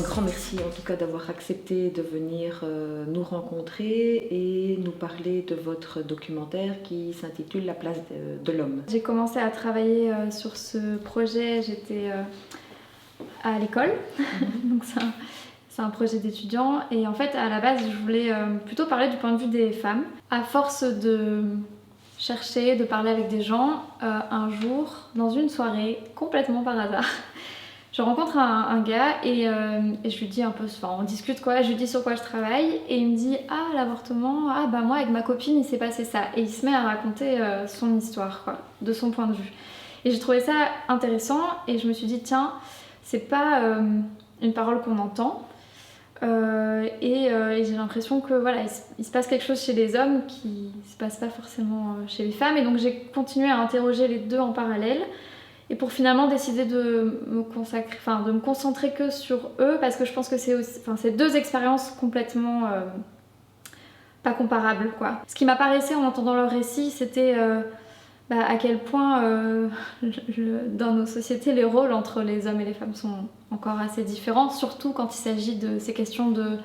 grand merci en tout cas d'avoir accepté de venir nous rencontrer et nous parler de votre documentaire qui s'intitule La place de l'homme. J'ai commencé à travailler sur ce projet, j'étais à l'école, donc c'est un projet d'étudiant et en fait à la base je voulais plutôt parler du point de vue des femmes. À force de chercher, de parler avec des gens, un jour dans une soirée, complètement par hasard, je rencontre un gars et je lui dis un peu, enfin on discute quoi, je lui dis sur quoi je travaille et il me dit ah l'avortement, ah bah moi avec ma copine il s'est passé ça et il se met à raconter son histoire quoi, de son point de vue. Et j'ai trouvé ça intéressant et je me suis dit tiens c'est pas une parole qu'on entend et j'ai l'impression que voilà il se passe quelque chose chez les hommes qui se passe pas forcément chez les femmes et donc j'ai continué à interroger les deux en parallèle. Et pour finalement décider de me concentrer que sur eux, parce que je pense que c'est deux expériences complètement pas comparables, quoi. Ce qui m'apparaissait en entendant leur récit, c'était à quel point dans nos sociétés, les rôles entre les hommes et les femmes sont encore assez différents, surtout quand il s'agit de ces questions de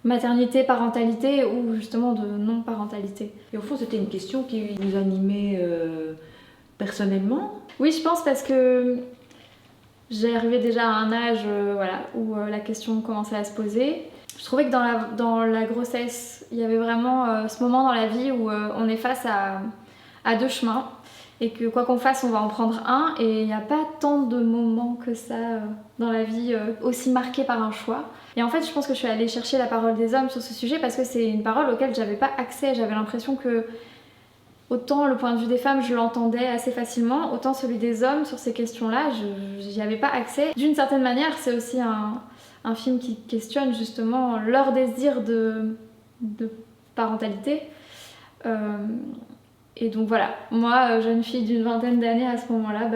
maternité, parentalité ou justement de non-parentalité. Et au fond, c'était une question qui vous animait personnellement ? Oui, je pense parce que j'ai arrivé déjà à un âge où la question commençait à se poser. Je trouvais que dans la grossesse, il y avait vraiment ce moment dans la vie où on est face à deux chemins et que quoi qu'on fasse, on va en prendre un et il n'y a pas tant de moments que ça dans la vie aussi marqués par un choix. Et en fait, je pense que je suis allée chercher la parole des hommes sur ce sujet parce que c'est une parole auquel j'avais pas accès. J'avais l'impression que autant le point de vue des femmes, je l'entendais assez facilement, autant celui des hommes sur ces questions-là, j'y avais pas accès. D'une certaine manière, c'est aussi un film qui questionne justement leur désir de parentalité. Et donc voilà, moi, jeune fille d'une vingtaine d'années à ce moment-là,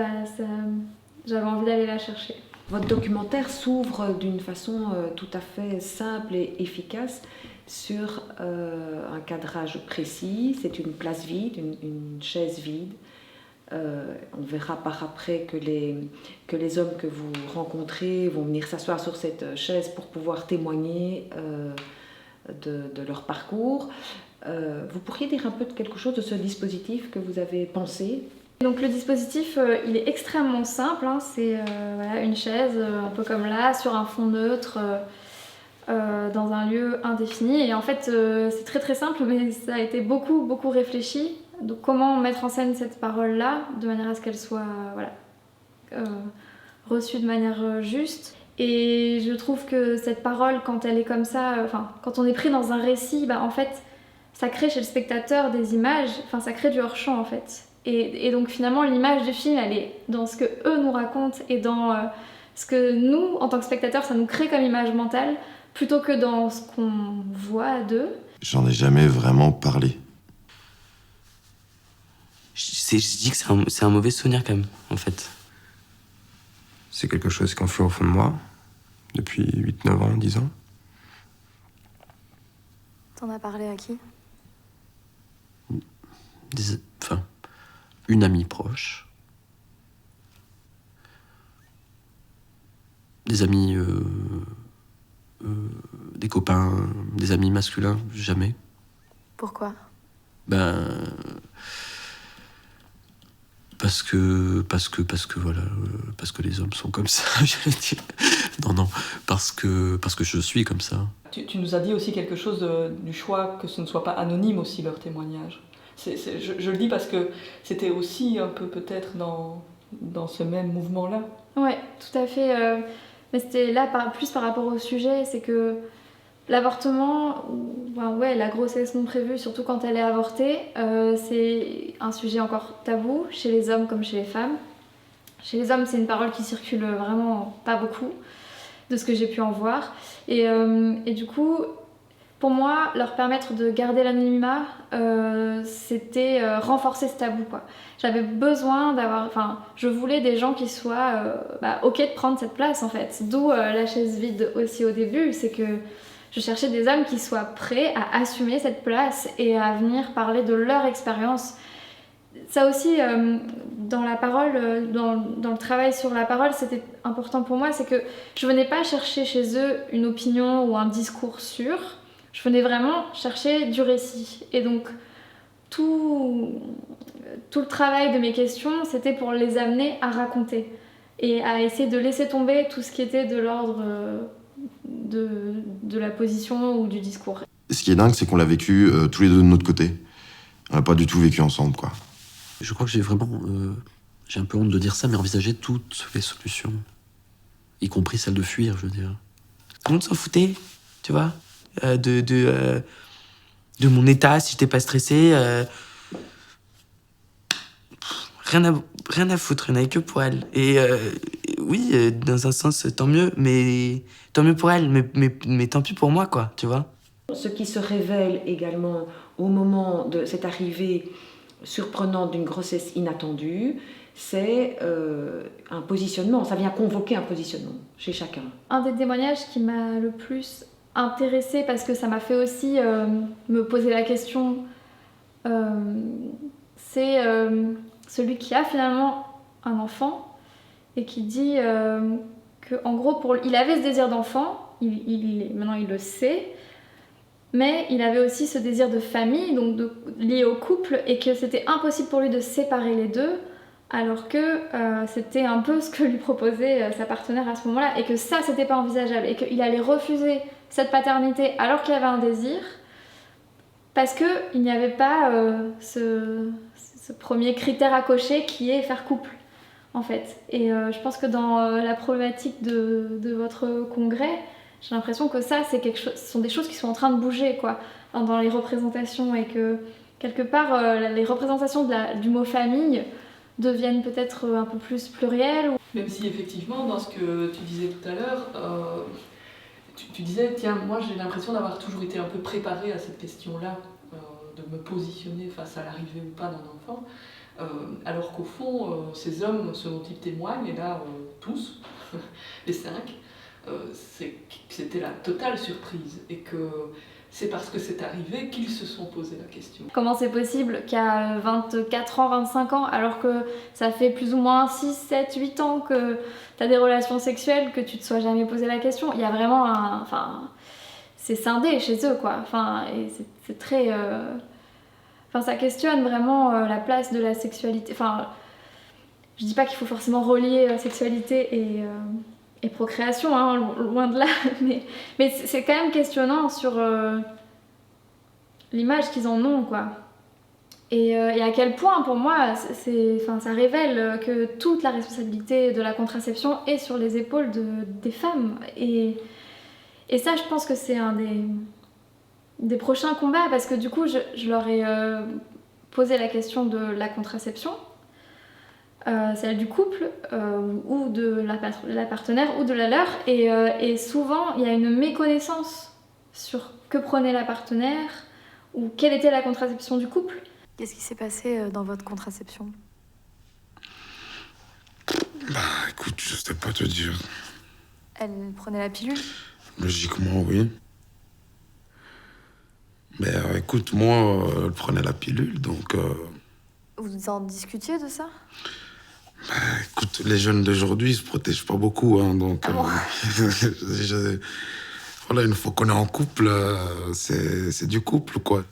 j'avais envie d'aller la chercher. Votre documentaire s'ouvre d'une façon tout à fait simple et efficace sur un cadrage précis. C'est une place vide, une chaise vide. On verra par après que les hommes que vous rencontrez vont venir s'asseoir sur cette chaise pour pouvoir témoigner de leur parcours. Vous pourriez dire un peu de quelque chose de ce dispositif que vous avez pensé ? Donc le dispositif, il est extrêmement simple, hein. C'est une chaise un peu comme là, sur un fond neutre, dans un lieu indéfini. Et en fait, c'est très très simple, mais ça a été beaucoup réfléchi. Donc comment mettre en scène cette parole-là, de manière à ce qu'elle soit reçue de manière juste. Et je trouve que cette parole, quand elle est comme ça, quand on est pris dans un récit, en fait, ça crée chez le spectateur des images, ça crée du hors-champ en fait. Et donc finalement l'image du film elle est dans ce que eux nous racontent et dans ce que nous en tant que spectateurs ça nous crée comme image mentale plutôt que dans ce qu'on voit d'eux. J'en ai jamais vraiment parlé. Je dis que c'est un mauvais souvenir quand même en fait. C'est quelque chose qui enfle au fond de moi depuis 8-9 ans, 10 ans. T'en as parlé à qui ? Une amie proche. Des amis, des copains, des amis masculins, jamais. Pourquoi ? Parce que les hommes sont comme ça, j'allais dire. Non, parce que je suis comme ça. Tu nous as dit aussi quelque chose du choix que ce ne soit pas anonyme aussi leur témoignage. Je le dis parce que c'était aussi un peu peut-être dans ce même mouvement-là. Ouais, tout à fait. Mais c'était là plus par rapport au sujet, c'est que l'avortement, la grossesse non prévue, surtout quand elle est avortée, c'est un sujet encore tabou chez les hommes comme chez les femmes. Chez les hommes, c'est une parole qui circule vraiment pas beaucoup, de ce que j'ai pu en voir. Et du coup, pour moi, leur permettre de garder l'anonymat, c'était renforcer ce tabou, quoi. J'avais besoin je voulais des gens qui soient ok de prendre cette place, en fait. D'où la chaise vide aussi au début, c'est que je cherchais des hommes qui soient prêts à assumer cette place et à venir parler de leur expérience Ça aussi, dans la parole, dans le travail sur la parole, c'était important pour moi, c'est que je venais pas chercher chez eux une opinion ou un discours sûr, je venais vraiment chercher du récit. Et donc, tout le travail de mes questions, c'était pour les amener à raconter et à essayer de laisser tomber tout ce qui était de l'ordre de la position ou du discours. Ce qui est dingue, c'est qu'on l'a vécu tous les deux de notre côté. On n'a pas du tout vécu ensemble, quoi. Je crois que j'ai vraiment, j'ai un peu honte de dire ça, mais envisagé toutes les solutions, y compris celle de fuir, je veux dire. Tout le monde s'en foutait, tu vois, de mon état, si j'étais pas stressé. Rien à foutre, rien à que pour elle. Et oui, dans un sens, tant mieux, mais tant mieux pour elle, mais tant pis pour moi, quoi, tu vois. Ce qui se révèle également au moment de cette arrivée surprenante d'une grossesse inattendue, c'est un positionnement, ça vient convoquer un positionnement chez chacun. Un des témoignages qui m'a le plus intéressée, parce que ça m'a fait aussi me poser la question, c'est celui qui a finalement un enfant et qui dit qu'en gros, il avait ce désir d'enfant, maintenant il le sait, mais il avait aussi ce désir de famille, donc lié au couple, et que c'était impossible pour lui de séparer les deux, alors que c'était un peu ce que lui proposait sa partenaire à ce moment-là, et que ça, c'était pas envisageable, et qu'il allait refuser cette paternité alors qu'il avait un désir, parce qu'il n'y avait pas ce premier critère à cocher qui est faire couple, en fait. Et je pense que dans la problématique de votre congrès, j'ai l'impression que ça, ce sont des choses qui sont en train de bouger, quoi, dans les représentations, et que quelque part, les représentations du mot famille deviennent peut-être un peu plus plurielles. Même si effectivement, dans ce que tu disais tout à l'heure, tu disais, tiens, moi j'ai l'impression d'avoir toujours été un peu préparée à cette question-là, de me positionner face à l'arrivée ou pas d'un enfant, alors qu'au fond, ces hommes, ce dont ils témoignent, et là, tous, les 5, c'était la totale surprise, et que c'est parce que c'est arrivé qu'ils se sont posé la question. Comment c'est possible qu'à 24 ans, 25 ans, alors que ça fait plus ou moins 6, 7, 8 ans que tu as des relations sexuelles, que tu te sois jamais posé la question? Il y a vraiment c'est scindé chez eux, quoi. Et c'est très... ça questionne vraiment la place de la sexualité. Je dis pas qu'il faut forcément relier sexualité et procréation, hein, loin de là, mais c'est quand même questionnant sur l'image qu'ils en ont, quoi. Et à quel point, pour moi, ça révèle que toute la responsabilité de la contraception est sur les épaules des femmes. Et ça, je pense que c'est un des prochains combats, parce que du coup, je leur ai posé la question de la contraception, celle du couple, ou de la partenaire, ou de la leur, et souvent, il y a une méconnaissance sur que prenait la partenaire, ou quelle était la contraception du couple. Qu'est-ce qui s'est passé dans votre contraception? Bah écoute, je sais pas te dire. Elle prenait la pilule? Logiquement, oui. Mais écoute, moi, elle prenait la pilule, donc... Vous en discutiez de ça? Bah écoute, les jeunes d'aujourd'hui, ils se protègent pas beaucoup, hein, donc... Voilà, une fois qu'on est en couple, c'est du couple, quoi.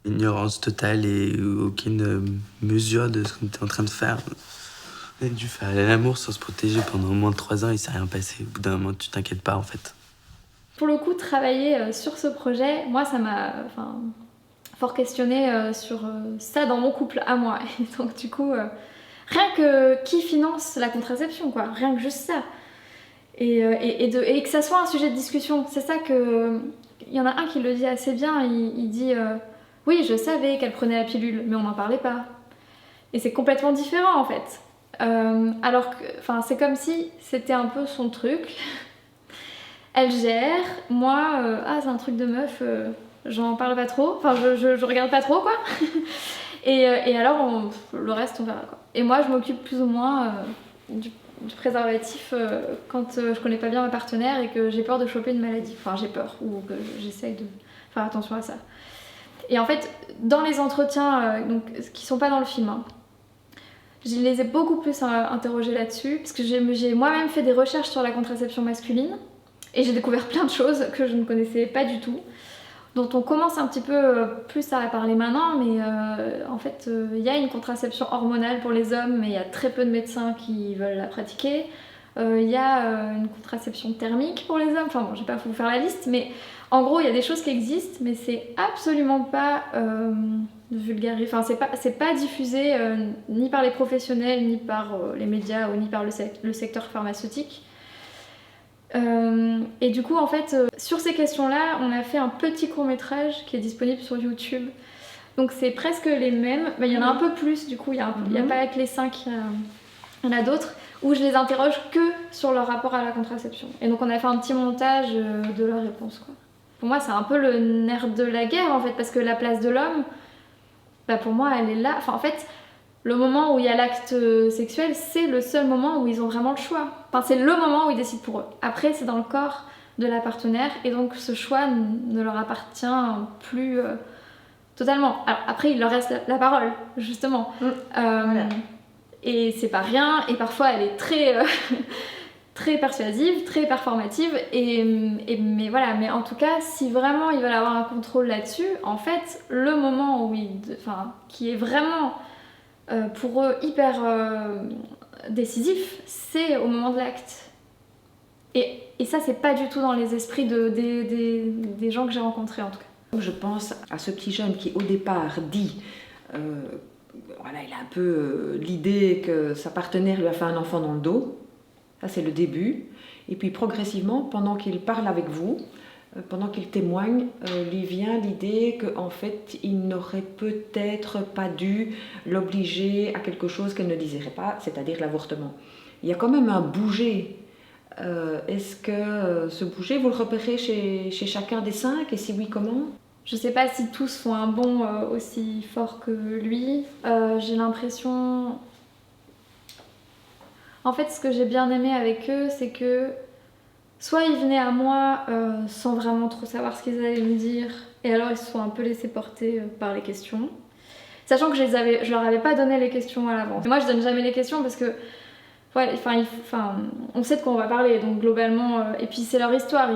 Ignorance totale et aucune mesure de ce qu'on était en train de faire. On a dû faire l'amour sans se protéger pendant au moins 3 ans, il s'est rien passé. Au bout d'un moment, tu t'inquiètes pas, en fait. Pour le coup, travailler sur ce projet, moi, ça m'a fort questionné sur ça dans mon couple à moi. Et donc, du coup, rien que qui finance la contraception, quoi. Rien que juste ça. Et que ça soit un sujet de discussion. C'est ça que... Il y en a un qui le dit assez bien, il dit oui, je savais qu'elle prenait la pilule, mais on n'en parlait pas. Et c'est complètement différent, en fait. Alors que... c'est comme si c'était un peu son truc. Elle gère, moi, c'est un truc de meuf, j'en parle pas trop, je regarde pas trop, quoi. et alors, le reste, on verra, quoi. Et moi, je m'occupe plus ou moins du préservatif quand je connais pas bien ma partenaire et que j'ai peur de choper une maladie. J'ai peur, ou que j'essaye de faire attention à ça. Et en fait, dans les entretiens, donc, qui sont pas dans le film, hein, je les ai beaucoup plus interrogés là-dessus, parce que j'ai moi-même fait des recherches sur la contraception masculine, et j'ai découvert plein de choses que je ne connaissais pas du tout, dont on commence un petit peu plus à parler maintenant, mais en fait, il y a une contraception hormonale pour les hommes, mais il y a très peu de médecins qui veulent la pratiquer. Il y a une contraception thermique pour les hommes, enfin bon, je vais pas vous faire la liste, mais en gros, il y a des choses qui existent, mais c'est absolument pas vulgarisé, enfin c'est pas diffusé ni par les professionnels, ni par les médias, ou ni par le secteur pharmaceutique. Et du coup, en fait, sur ces questions-là, on a fait un petit court-métrage qui est disponible sur YouTube. Donc c'est presque les mêmes, mais il y en a un peu plus, du coup, il n'y a pas que les 5, il y en a d'autres, où je les interroge que sur leur rapport à la contraception. Et donc on a fait un petit montage de leurs réponses, quoi. Pour moi, c'est un peu le nerf de la guerre, en fait, parce que la place de l'homme, bah, pour moi, elle est là. Enfin, en fait, le moment où il y a l'acte sexuel, c'est le seul moment où ils ont vraiment le choix. Enfin, c'est le moment où ils décident pour eux. Après, c'est dans le corps de la partenaire, et donc ce choix ne leur appartient plus totalement. Alors après, il leur reste la parole, justement. Voilà. Et c'est pas rien, et parfois elle est très, très persuasive, très performative, mais voilà, mais en tout cas, si vraiment ils veulent avoir un contrôle là-dessus, en fait, le moment où qui est vraiment pour eux hyper décisif, c'est au moment de l'acte. Et ça, c'est pas du tout dans les esprits des gens que j'ai rencontrés, en tout cas. Je pense à ce petit jeune qui, au départ, dit... voilà, il a un peu l'idée que sa partenaire lui a fait un enfant dans le dos. Ça, c'est le début. Et puis, progressivement, pendant qu'il parle avec vous, pendant qu'il témoigne, lui vient l'idée qu'en fait, il n'aurait peut-être pas dû l'obliger à quelque chose qu'elle ne désirait pas, c'est-à-dire l'avortement. Il y a quand même un bouger. Est-ce que ce bouger, vous le repérez chez chacun des 5? Et si oui, comment? Je sais pas si tous font un bond aussi fort que lui. J'ai l'impression... En fait, ce que j'ai bien aimé avec eux, c'est que soit ils venaient à moi sans vraiment trop savoir ce qu'ils allaient me dire, et alors ils se sont un peu laissés porter par les questions. Sachant que je leur avais pas donné les questions à l'avance. Moi, je donne jamais les questions parce que... Ouais, on sait de quoi on va parler, donc globalement... et puis c'est leur histoire,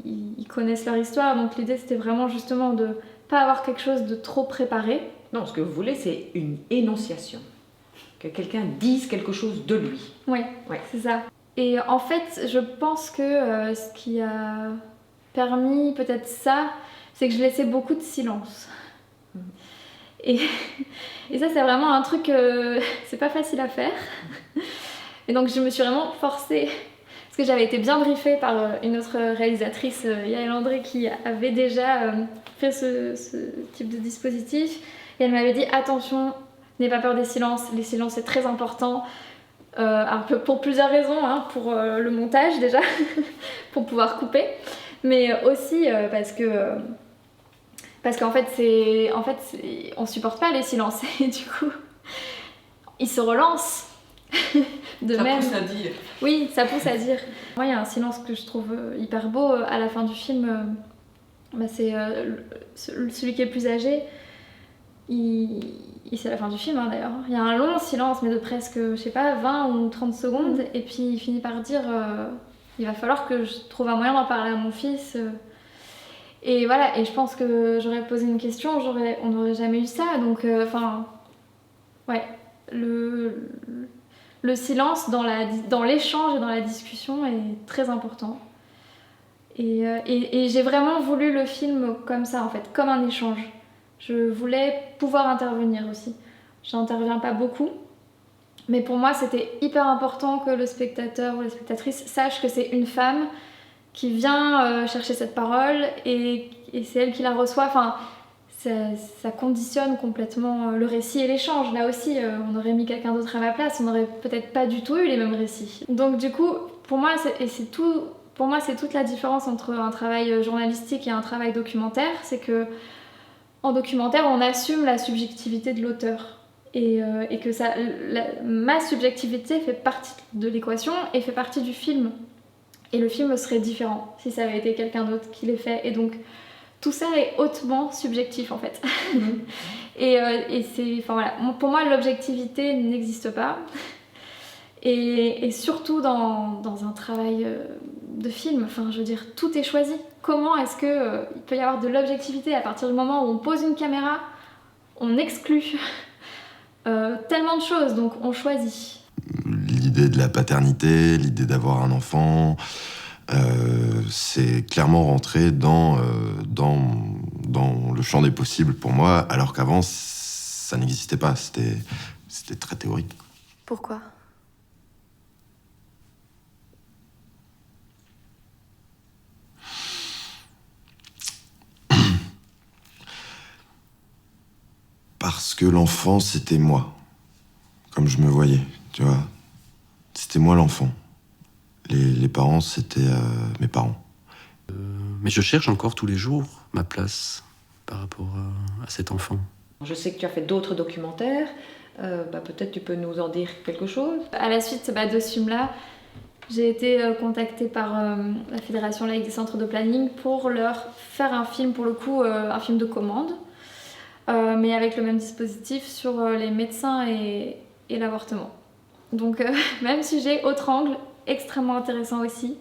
ils connaissent leur histoire, donc l'idée c'était vraiment justement de pas avoir quelque chose de trop préparé. Non, ce que vous voulez, c'est une énonciation. Que quelqu'un dise quelque chose de lui. Ouais. C'est ça. Et en fait, je pense que ce qui a permis peut-être ça, c'est que je laissais beaucoup de silence. Et ça, c'est vraiment un truc... c'est pas facile à faire. Et donc je me suis vraiment forcée, parce que j'avais été bien briefée par une autre réalisatrice, Yael André, qui avait déjà fait ce type de dispositif. Et elle m'avait dit, attention, n'aie pas peur des silences, les silences c'est très important. Un peu pour plusieurs raisons, hein, pour le montage déjà, pour pouvoir couper, mais aussi parce qu'en fait, on supporte pas les silences, et du coup, ils se relancent. Ça pousse à dire. Oui, ça pousse à dire. Moi, il y a un silence que je trouve hyper beau à la fin du film. C'est celui qui est le plus âgé. C'est à la fin du film, hein, d'ailleurs. Il y a un long silence, mais de presque, je sais pas, 20 ou 30 secondes. Et puis il finit par dire il va falloir que je trouve un moyen d'en parler à mon fils. Et voilà, et je pense que j'aurais posé une question, on n'aurait jamais eu ça. Donc, ouais, le silence dans l'échange et dans la discussion est très important. Et j'ai vraiment voulu le film comme ça, en fait, comme un échange. Je voulais pouvoir intervenir aussi. J'interviens pas beaucoup, mais pour moi c'était hyper important que le spectateur ou la spectatrice sache que c'est une femme qui vient chercher cette parole et c'est elle qui la reçoit. Enfin, ça conditionne complètement le récit et l'échange. Là aussi, on aurait mis quelqu'un d'autre à ma place, on n'aurait peut-être pas du tout eu les mêmes récits. Donc du coup, pour moi, c'est toute la différence entre un travail journalistique et un travail documentaire, c'est que en documentaire, on assume la subjectivité de l'auteur et que ma subjectivité fait partie de l'équation et fait partie du film. Et le film serait différent si ça avait été quelqu'un d'autre qui l'ait fait. Et donc, tout ça est hautement subjectif en fait. Et c'est, enfin voilà, pour moi l'objectivité n'existe pas. Et surtout dans un travail de film, enfin je veux dire, tout est choisi. Comment est-ce que il peut y avoir de l'objectivité à partir du moment où on pose une caméra, on exclut tellement de choses, donc on choisit. L'idée de la paternité, l'idée d'avoir un enfant, c'est clairement rentré dans le champ des possibles pour moi, alors qu'avant, ça n'existait pas. C'était très théorique. Pourquoi? Parce que l'enfant, c'était moi. Comme je me voyais, tu vois. C'était moi l'enfant. Les parents, c'était mes parents. Mais je cherche encore tous les jours ma place par rapport à cet enfant. Je sais que tu as fait d'autres documentaires. Peut-être tu peux nous en dire quelque chose. À la suite de ce film-là, j'ai été contactée par la Fédération laïque des centres de planning pour leur faire un film, pour le coup, un film de commande, mais avec le même dispositif sur les médecins et l'avortement. Donc, même sujet, autre angle, extrêmement intéressant aussi.